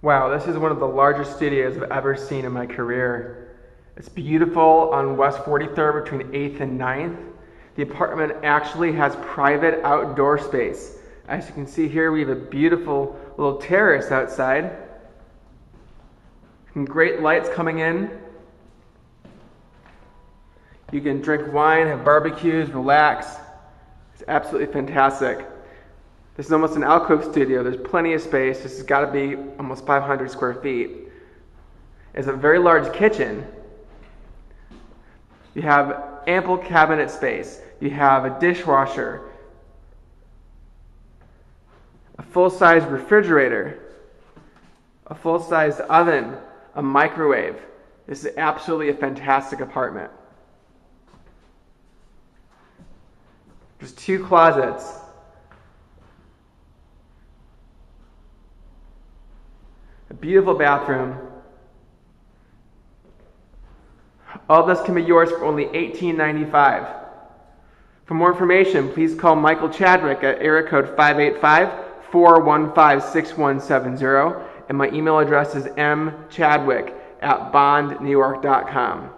Wow, this is one of the largest studios I've ever seen in my career. It's beautiful on West 43rd between 8th and 9th. The apartment actually has private outdoor space. As you can see here, we have a beautiful little terrace outside. Some great lights coming in. You can drink wine, have barbecues, relax. It's absolutely fantastic. This is almost an alcove studio. There's plenty of space. This has got to be almost 500 square feet. It's a very large kitchen. You have ample cabinet space. You have a dishwasher, a full-size refrigerator, a full-size oven, a microwave. This is absolutely a fantastic apartment. There's 2 closets. A beautiful bathroom. All this can be yours for only $18.95. For more information, please call Michael Chadwick at area code 585-415-6170, and my email address is mchadwick@bondnewyork.com.